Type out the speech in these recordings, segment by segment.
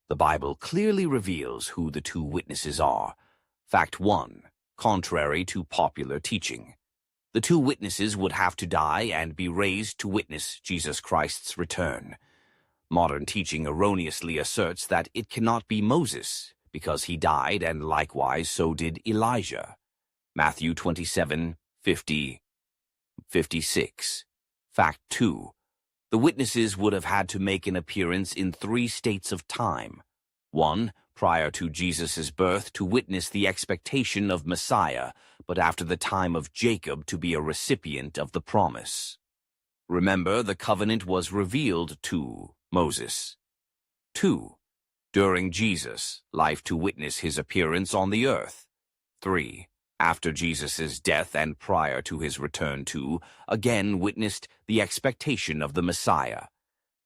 The Bible clearly reveals who the two witnesses are. Fact 1. Contrary to popular teaching. The two witnesses would have to die and be raised to witness Jesus Christ's return. Modern teaching erroneously asserts that it cannot be Moses, because he died, and likewise so did Elijah. Matthew 27:50-56. Fact 2. The witnesses would have had to make an appearance in 3 states of time. 1. Prior to Jesus' birth to witness the expectation of Messiah, but after the time of Jacob to be a recipient of the promise. Remember, the covenant was revealed to Moses. 2. During Jesus' life to witness his appearance on the earth. 3. After Jesus' death and prior to his return to, again witnessed the expectation of the Messiah.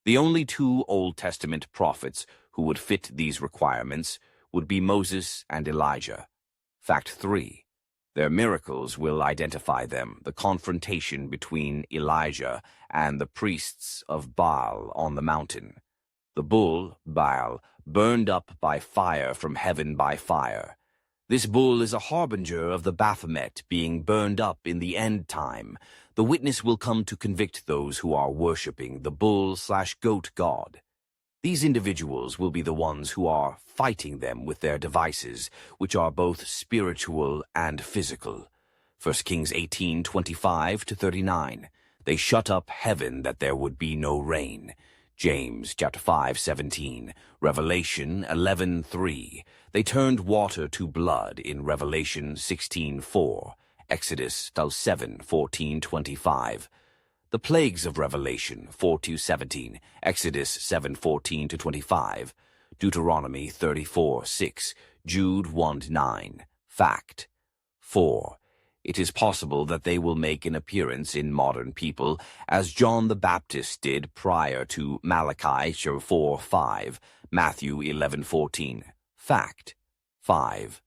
The only 2 Old Testament prophets who would fit these requirements would be Moses and Elijah. Fact 3. Their miracles will identify them, the confrontation between Elijah and the priests of Baal on the mountain. The bull, Baal, burned up by fire from heaven by fire. This bull is a harbinger of the Baphomet being burned up in the end time. The witness will come to convict those who are worshipping the bull/goat god. These individuals will be the ones who are fighting them with their devices, which are both spiritual and physical. 1 Kings 18:25-39. They shut up heaven that there would be no rain. James chapter 5:17. Revelation 11:3. They turned water to blood in Revelation 16:4. Exodus 7:14-25. The plagues of Revelation 4-17, Exodus 7:14-25, Deuteronomy 34:6, Jude 1:9. Fact 4. It is possible that they will make an appearance in modern people, as John the Baptist did prior to Malachi 4:5, Matthew 11:14. Fact 5.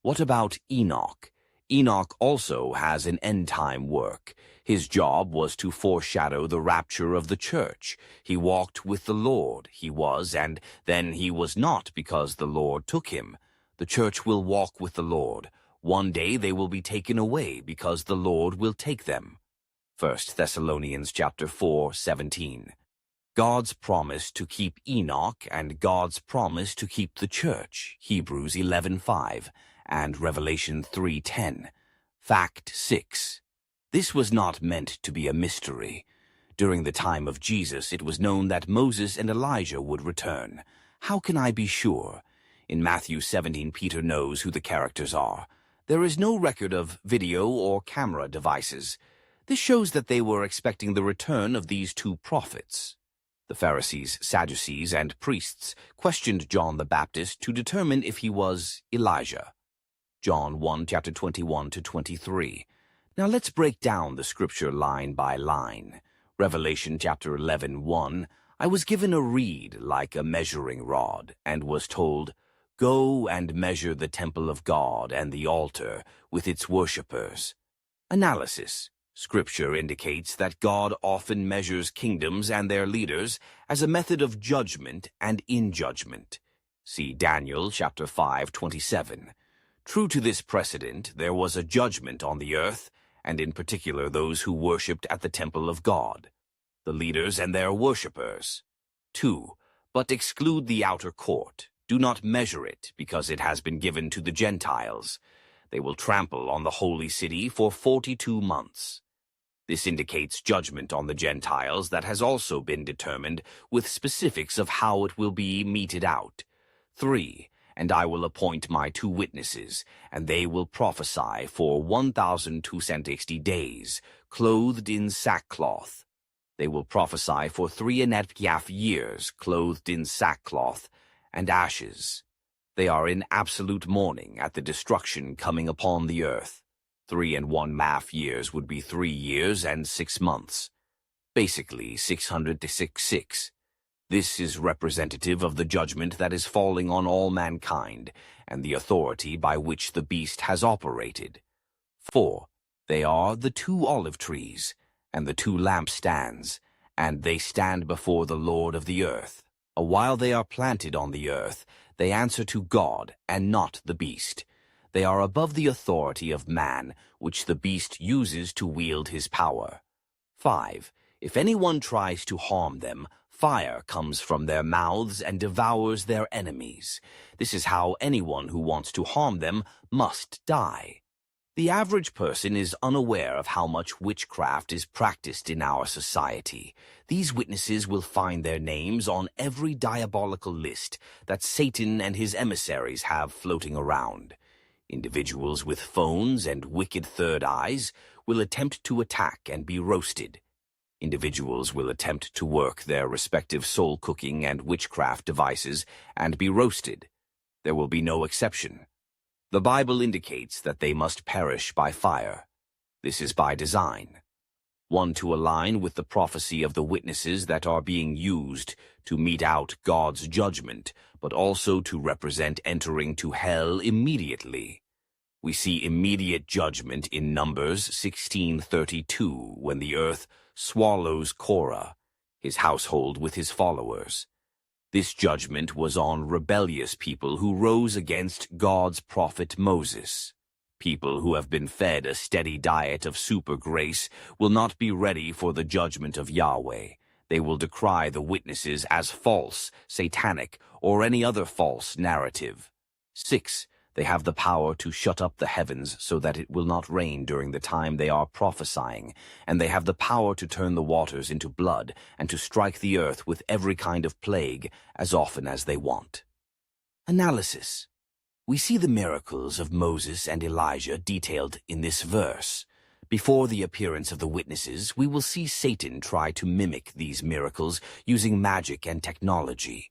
What about Enoch? Enoch also has an end-time work. His job was to foreshadow the rapture of the church. He walked with the Lord. He was, and then he was not, because the Lord took him. The church will walk with the Lord. One day they will be taken away, because the Lord will take them. 1 Thessalonians chapter 4:17. God's promise to keep Enoch and God's promise to keep the church. Hebrews 11:5 and Revelation 3:10. Fact 6. This was not meant to be a mystery. During the time of Jesus, it was known that Moses and Elijah would return. How can I be sure? In Matthew 17, Peter knows who the characters are. There is no record of video or camera devices. This shows that they were expecting the return of these 2 prophets. The Pharisees, Sadducees, and priests questioned John the Baptist to determine if he was Elijah. John 1, chapter 21-23. Now let's break down the scripture line by line. Revelation chapter 11:1. I was given a reed like a measuring rod, and was told, Go and measure the temple of God and the altar with its worshippers. Analysis. Scripture indicates that God often measures kingdoms and their leaders as a method of judgment and in judgment. See Daniel chapter 5:27. True to this precedent, there was a judgment on the earth, and in particular those who worshipped at the temple of God, the leaders and their worshippers. 2. But exclude the outer court. Do not measure it, because it has been given to the Gentiles. They will trample on the holy city for 42 months. This indicates judgment on the Gentiles that has also been determined, with specifics of how it will be meted out. 3. And I will appoint my 2 witnesses, and they will prophesy for 1,260 days, clothed in sackcloth. They will prophesy for 3.5 years, clothed in sackcloth and ashes. They are in absolute mourning at the destruction coming upon the earth. 3.5 years would be 3 years and 6 months. Basically, 666. This is representative of the judgment that is falling on all mankind, and the authority by which the beast has operated. 4. They are the 2 olive trees, and the 2 lampstands, and they stand before the Lord of the earth. While they are planted on the earth, they answer to God and not the beast. They are above the authority of man, which the beast uses to wield his power. 5. If anyone tries to harm them, fire comes from their mouths and devours their enemies. This is how anyone who wants to harm them must die. The average person is unaware of how much witchcraft is practiced in our society. These witnesses will find their names on every diabolical list that Satan and his emissaries have floating around. Individuals with phones and wicked third eyes will attempt to attack and be roasted. Individuals will attempt to work their respective soul cooking and witchcraft devices and be roasted. There will be no exception. The Bible indicates that they must perish by fire. This is by design. 1. To align with the prophecy of the witnesses that are being used to mete out God's judgment, but also to represent entering to hell immediately. We see immediate judgment in Numbers 16:32 when the earth swallows Korah, his household with his followers. This judgment was on rebellious people who rose against God's prophet Moses. People who have been fed a steady diet of super grace will not be ready for the judgment of Yahweh. They will decry the witnesses as false, satanic, or any other false narrative. 6. They have the power to shut up the heavens so that it will not rain during the time they are prophesying, and they have the power to turn the waters into blood and to strike the earth with every kind of plague as often as they want. Analysis. We see the miracles of Moses and Elijah detailed in this verse. Before the appearance of the witnesses, we will see Satan try to mimic these miracles using magic and technology.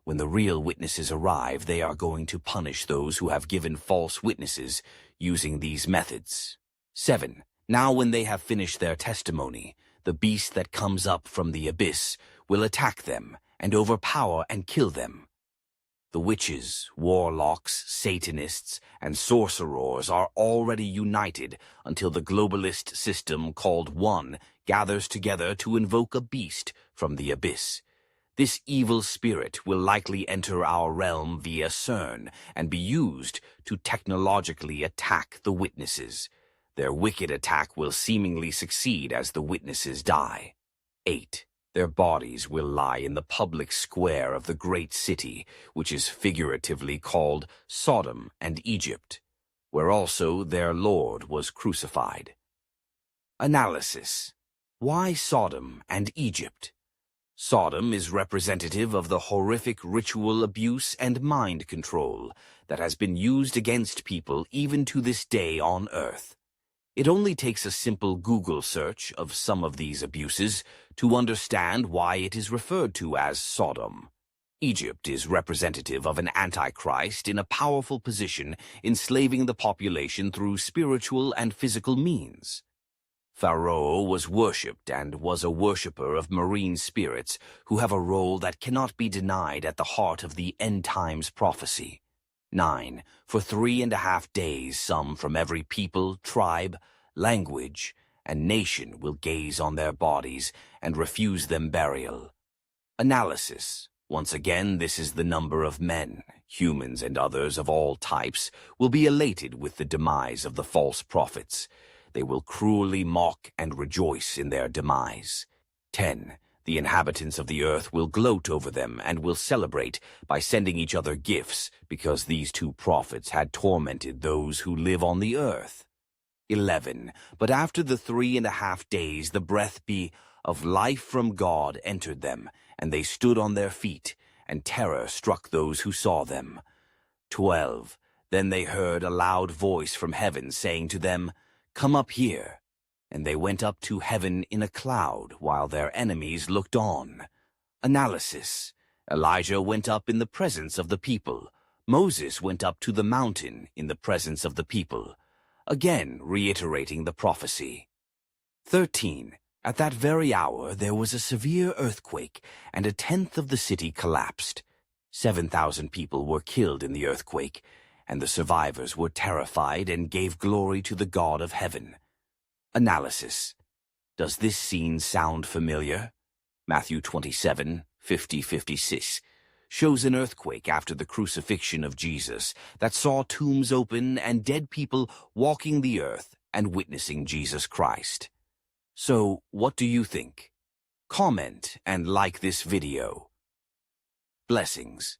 When the real witnesses arrive, they are going to punish those who have given false witnesses using these methods. 7. Now when they have finished their testimony, the beast that comes up from the abyss will attack them and overpower and kill them. The witches, warlocks, Satanists, and sorcerers are already united until the globalist system called One gathers together to invoke a beast from the abyss. This evil spirit will likely enter our realm via CERN and be used to technologically attack the witnesses. Their wicked attack will seemingly succeed as the witnesses die. 8. Their bodies will lie in the public square of the great city, which is figuratively called Sodom and Egypt, where also their Lord was crucified. Analysis. Why Sodom and Egypt? Sodom is representative of the horrific ritual abuse and mind control that has been used against people even to this day on earth. It only takes a simple Google search of some of these abuses to understand why it is referred to as Sodom. Egypt is representative of an antichrist in a powerful position, enslaving the population through spiritual and physical means. Pharaoh was worshipped and was a worshipper of marine spirits who have a role that cannot be denied at the heart of the end times prophecy. 9. For 3.5 days some from every people, tribe, language, and nation will gaze on their bodies and refuse them burial. Analysis. Once again, this is the number of men, humans and others of all types, will be elated with the demise of the false prophets. They will cruelly mock and rejoice in their demise. 10. The inhabitants of the earth will gloat over them and will celebrate by sending each other gifts because these two prophets had tormented those who live on the earth. 11. But after the 3.5 days the breath of life from God entered them, and they stood on their feet, and terror struck those who saw them. 12. Then they heard a loud voice from heaven saying to them, "Come up here." And they went up to heaven in a cloud, while their enemies looked on. Analysis. Elijah went up in the presence of the people. Moses went up to the mountain in the presence of the people, again reiterating the prophecy. 13. At that very hour there was a severe earthquake, and 1/10 of the city collapsed. 7,000 people were killed in the earthquake, and the survivors were terrified and gave glory to the God of heaven. Analysis. Does this scene sound familiar? Matthew 27, 50:56, shows an earthquake after the crucifixion of Jesus that saw tombs open and dead people walking the earth and witnessing Jesus Christ. So, what do you think? Comment and like this video. Blessings.